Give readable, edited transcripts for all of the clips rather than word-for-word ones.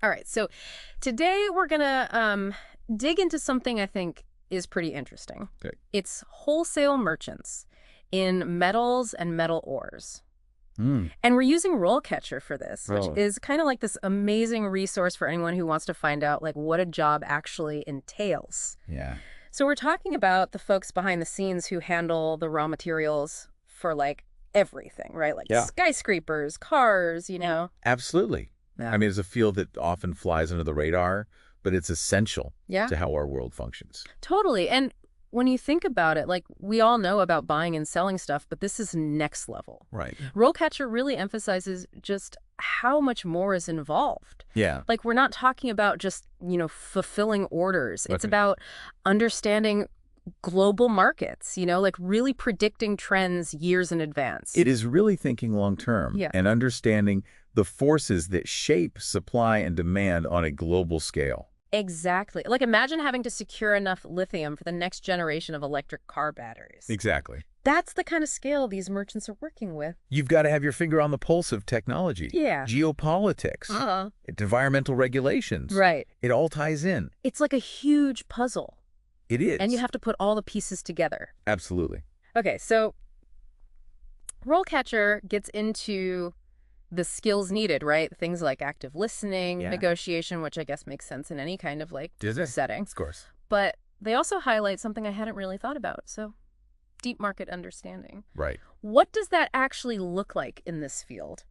All right, so today we're going to dig into something I think is pretty interesting. Okay. It's wholesale merchants in metals and metal ores. Mm. And we're using RoleCatcher for this, which Oh. is kind of like this amazing resource for anyone who wants to find out like what a job actually entails. Yeah. So we're talking about the folks behind the scenes who handle the raw materials for like everything, right? Like Yeah. skyscrapers, cars, you know. Absolutely. Yeah. I mean, it's a field that often flies under the radar, but it's essential Yeah. to how our world functions. Totally. And when you think about it, like we all know about buying and selling stuff, but this is next level. Right. RoleCatcher really emphasizes just how much more is involved. Yeah. Like we're not talking about just, fulfilling orders. It's Okay. about understanding global markets, like really predicting trends years in advance. It is really thinking long term Yeah. and understanding the forces that shape supply and demand on a global scale. Exactly. Like imagine having to secure enough lithium for the next generation of electric car batteries. Exactly. That's the kind of scale these merchants are working with. You've got to have your finger on the pulse of technology, Yeah. geopolitics, environmental regulations. Right. It all ties in. It's like a huge puzzle. It is. And you have to put all the pieces together. Absolutely. Okay, so RoleCatcher gets into the skills needed, right? Things like active listening, Yeah. negotiation, which I guess makes sense in any kind of like Does it? setting. Of course. But they also highlight something I hadn't really thought about. So deep market understanding. Right. What does that actually look like in this field?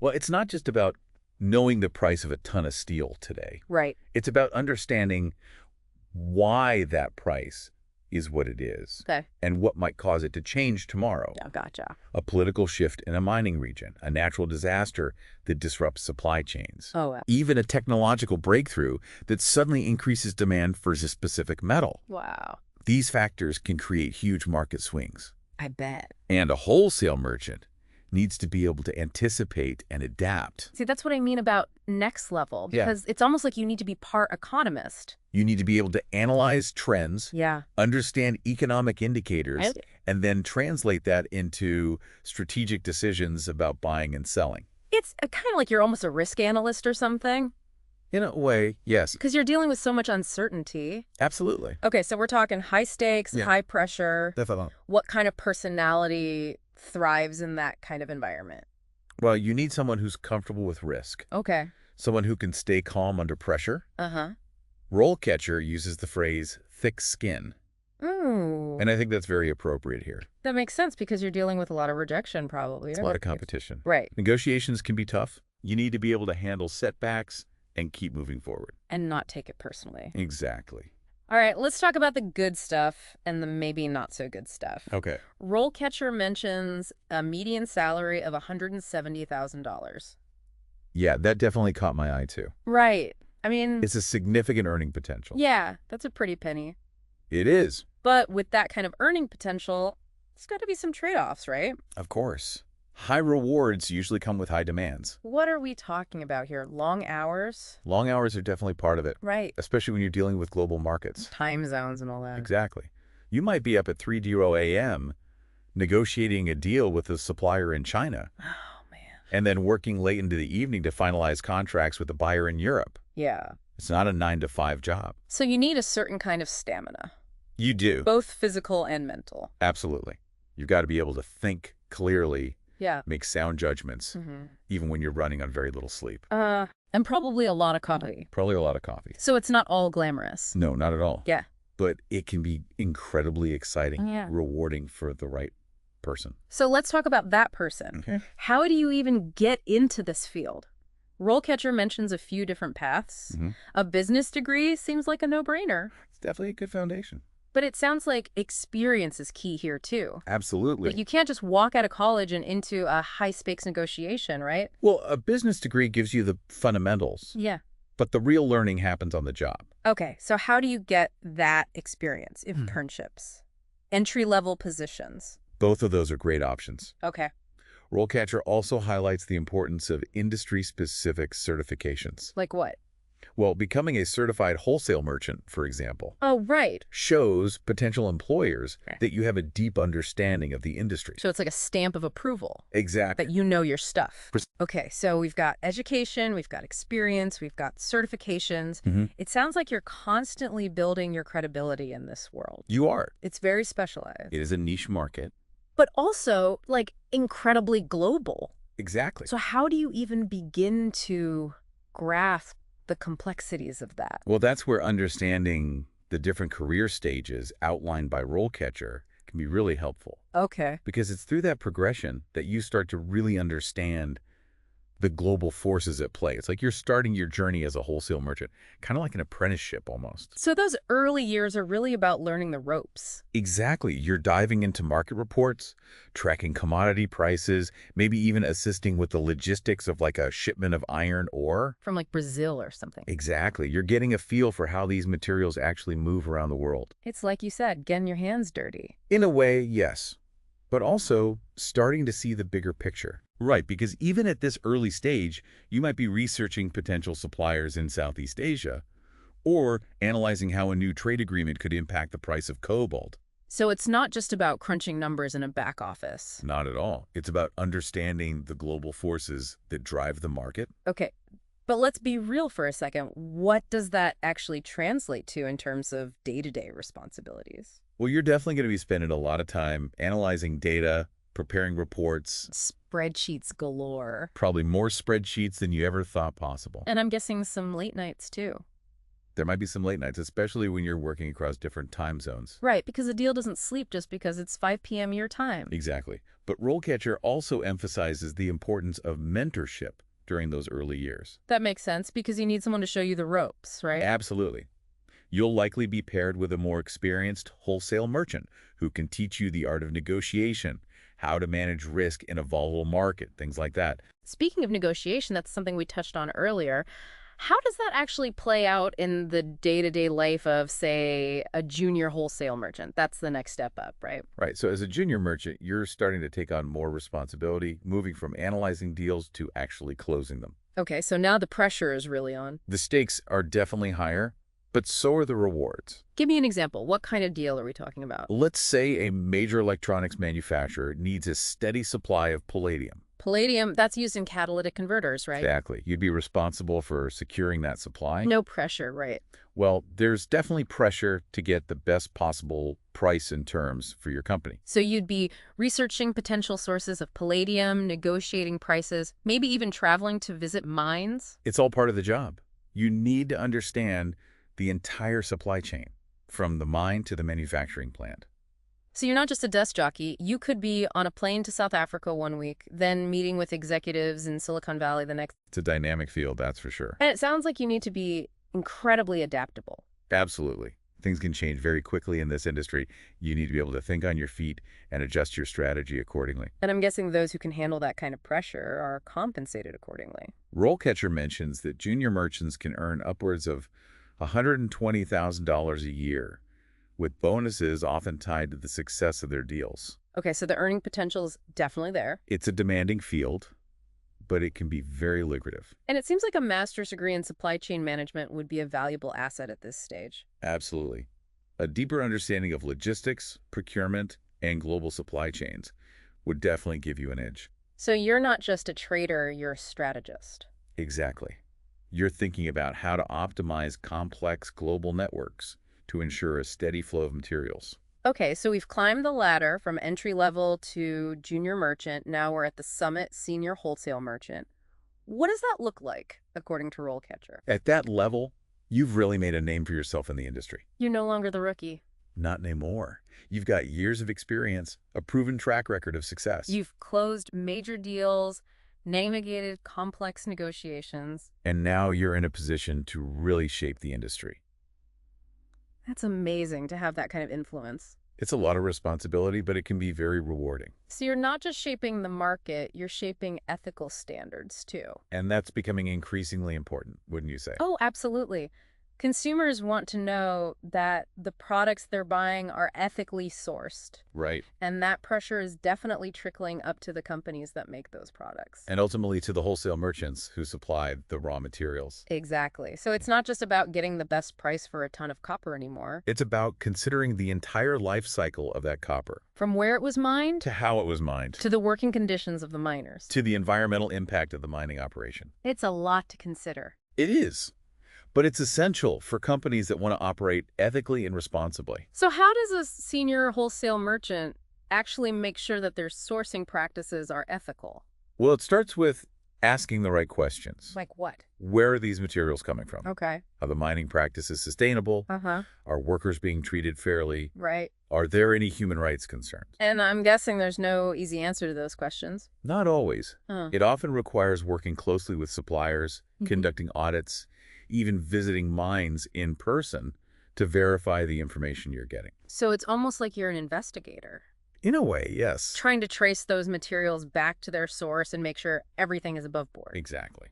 Well, it's not just about knowing the price of a ton of steel today. Right. It's about understanding why that price is what it is Okay. and what might cause it to change tomorrow. Yeah, gotcha. A political shift in a mining region, a natural disaster that disrupts supply chains, Oh, wow. even a technological breakthrough that suddenly increases demand for a specific metal. Wow. These factors can create huge market swings. I bet. And a wholesale merchant needs to be able to anticipate and adapt. See, that's what I mean about next level, Yeah. because it's almost like you need to be part economist. You need to be able to analyze trends, Yeah. understand economic indicators, Right. and then translate that into strategic decisions about buying and selling. It's kind of like you're almost a risk analyst or something, In a way, yes, because you're dealing with so much uncertainty. absolutely. Okay, so we're talking high stakes, Yeah. high pressure. Definitely. What kind of personality thrives in that kind of environment? Well, you need someone who's comfortable with risk, Okay. someone who can stay calm under pressure. Uh-huh. RoleCatcher uses the phrase thick skin, Ooh. and I think that's very appropriate here. That makes sense because you're dealing with a lot of rejection probably. It's a lot of competition. Right. Negotiations can be tough. You need to be able to handle setbacks and keep moving forward. And not take it personally. Exactly. All right, let's talk about the good stuff and the maybe not so good stuff. Okay. RoleCatcher mentions a median salary of $170,000. Yeah, that definitely caught my eye too. Right. I mean, It's a significant earning potential. yeah, that's a pretty penny. It is. But with that kind of earning potential, there's got to be some trade-offs, right? Of course. High rewards usually come with high demands. What are we talking about here? Long hours? Long hours are definitely part of it, Right. especially when you're dealing with global markets. Time zones and all that. Exactly. You might be up at 3:00 a.m. negotiating a deal with a supplier in China Oh, man. and then working late into the evening to finalize contracts with a buyer in Europe. Yeah. It's not a 9-to-5 job. So you need a certain kind of stamina, You do. both physical and mental. Absolutely. You've got to be able to think clearly, Yeah. make sound judgments, Mm-hmm. even when you're running on very little sleep. And probably a lot of coffee. Probably a lot of coffee. So it's not all glamorous. No, not at all. Yeah. But it can be incredibly exciting, Yeah. rewarding for the right person. So let's talk about that person. Okay. How do you even get into this field? RoleCatcher mentions a few different paths. Mhm. A business degree seems like a no-brainer. It's definitely a good foundation. But it sounds like experience is key here, too. Absolutely. Like you can't just walk out of college and into a high-stakes negotiation, right? Well, a business degree gives you the fundamentals, Yeah. but the real learning happens on the job. Okay, so how do you get that experience? Internships, entry-level positions. Both of those are great options. Okay. RoleCatcher also highlights the importance of industry-specific certifications. Like what? Well, becoming a certified wholesale merchant, for example, Oh, right. shows potential employers Okay. that you have a deep understanding of the industry. So it's like a stamp of approval Exactly. that you know your stuff. Pres- Okay, so we've got education, we've got experience, we've got certifications. Mhm. It sounds like you're constantly building your credibility in this world. You are. It's very specialized, It is a niche market. but also like incredibly global. Exactly. So how do you even begin to grasp the complexities of that? Well, that's where understanding the different career stages outlined by RoleCatcher can be really helpful, Okay. because it's through that progression that you start to really understand the global forces at play. It's like you're starting your journey as a wholesale merchant, kind of like an apprenticeship almost. So those early years are really about learning the ropes. Exactly. You're diving into market reports, tracking commodity prices, maybe even assisting with the logistics of like a shipment of iron ore. From like Brazil or something. Exactly. You're getting a feel for how these materials actually move around the world. It's like you said, getting your hands dirty. In a way, yes, but also starting to see the bigger picture. Right, because even at this early stage, you might be researching potential suppliers in Southeast Asia or analyzing how a new trade agreement could impact the price of cobalt. So it's not just about crunching numbers in a back office. Not at all. It's about understanding the global forces that drive the market. Okay, but let's be real for a second. What does that actually translate to in terms of day-to-day responsibilities? Well, you're definitely going to be spending a lot of time analyzing data, preparing reports, Spreadsheets galore. probably more spreadsheets than you ever thought possible. And I'm guessing some late nights too. There might be some late nights, especially when you're working across different time zones. Right, because the deal doesn't sleep just because it's 5 p.m. your time. Exactly. But RoleCatcher also emphasizes the importance of mentorship during those early years. That makes sense because you need someone to show you the ropes, right? Absolutely. You'll likely be paired with a more experienced wholesale merchant who can teach you the art of negotiation, how to manage risk in a volatile market, things like that. Speaking of negotiation, that's something we touched on earlier. How does that actually play out in the day-to-day life of, say, a junior wholesale merchant? That's the next step up, right? Right. So as a junior merchant, you're starting to take on more responsibility, moving from analyzing deals to actually closing them. Okay, so now the pressure is really on. The stakes are definitely higher, but so are the rewards. Give me an example. What kind of deal are we talking about? Let's say a major electronics manufacturer needs a steady supply of palladium. Palladium, that's used in catalytic converters, right? Exactly. You'd be responsible for securing that supply. No pressure, right? Well, there's definitely pressure to get the best possible price and terms for your company. So you'd be researching potential sources of palladium, negotiating prices, maybe even traveling to visit mines? It's all part of the job. You need to understand the entire supply chain, from the mine to the manufacturing plant. So you're not just a desk jockey. You could be on a plane to South Africa one week, then meeting with executives in Silicon Valley the next. It's a dynamic field, that's for sure. And it sounds like you need to be incredibly adaptable. Absolutely. Things can change very quickly in this industry. You need to be able to think on your feet and adjust your strategy accordingly. And I'm guessing those who can handle that kind of pressure are compensated accordingly. RoleCatcher mentions that junior merchants can earn upwards of $120,000 a year, with bonuses often tied to the success of their deals. Okay, so the earning potential is definitely there. It's a demanding field, but it can be very lucrative. And it seems like a master's degree in supply chain management would be a valuable asset at this stage. Absolutely. A deeper understanding of logistics, procurement, and global supply chains would definitely give you an edge. So you're not just a trader, you're a strategist. Exactly. You're thinking about how to optimize complex global networks to ensure a steady flow of materials. Okay, so we've climbed the ladder from entry level to junior merchant. Now we're at the summit senior wholesale merchant. What does that look like, according to RoleCatcher? At that level, you've really made a name for yourself in the industry. You're no longer the rookie. Not anymore. You've got years of experience, a proven track record of success. You've closed major deals, navigated complex negotiations. And now you're in a position to really shape the industry. That's amazing to have that kind of influence. It's a lot of responsibility, but it can be very rewarding. So you're not just shaping the market, you're shaping ethical standards too. And that's becoming increasingly important, wouldn't you say? Oh, absolutely. Consumers want to know that the products they're buying are ethically sourced. Right. And that pressure is definitely trickling up to the companies that make those products. And ultimately to the wholesale merchants who supply the raw materials. Exactly. So it's not just about getting the best price for a ton of copper anymore. It's about considering the entire life cycle of that copper. From where it was mined To how it was mined. to the working conditions of the miners. To the environmental impact of the mining operation. It's a lot to consider. It is. But it's essential for companies that want to operate ethically and responsibly. So how does a senior wholesale merchant actually make sure that their sourcing practices are ethical? Well, it starts with asking the right questions. Like what? Where are these materials coming from? Okay. Are the mining practices sustainable? Uh-huh. Are workers being treated fairly? Right. Are there any human rights concerns? And I'm guessing there's no easy answer to those questions. Not always. Huh. It often requires working closely with suppliers, conducting audits, even visiting mines in person to verify the information you're getting. So it's almost like you're an investigator, In a way, yes. trying to trace those materials back to their source and make sure everything is above board. Exactly.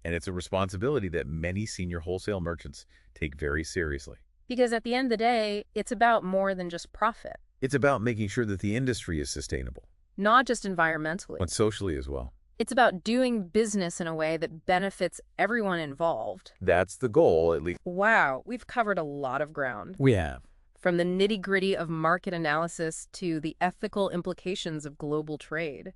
And it's a responsibility that many senior wholesale merchants take very seriously. Because at the end of the day, it's about more than just profit, It's about making sure that the industry is sustainable, not just environmentally. but socially as well. It's about doing business in a way that benefits everyone involved. That's the goal, at least. Wow, we've covered a lot of ground. We have. From the nitty-gritty of market analysis to the ethical implications of global trade.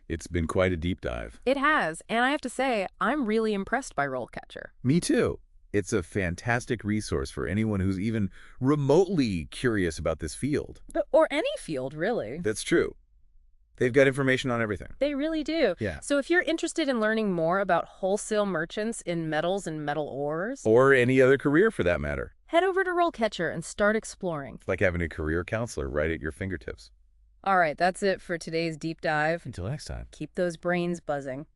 It's been quite a deep dive. It has, and I have to say, I'm really impressed by RoleCatcher. Me too. It's a fantastic resource for anyone who's even remotely curious about this field. Or any field, really. That's true. They've got information on everything. They really do. Yeah. So if you're interested in learning more about wholesale merchants in metals and metal ores, Or any other career for that matter. head over to RoleCatcher and start exploring. It's like having a career counselor right at your fingertips. All right, that's it for today's deep dive. Until next time. Keep those brains buzzing.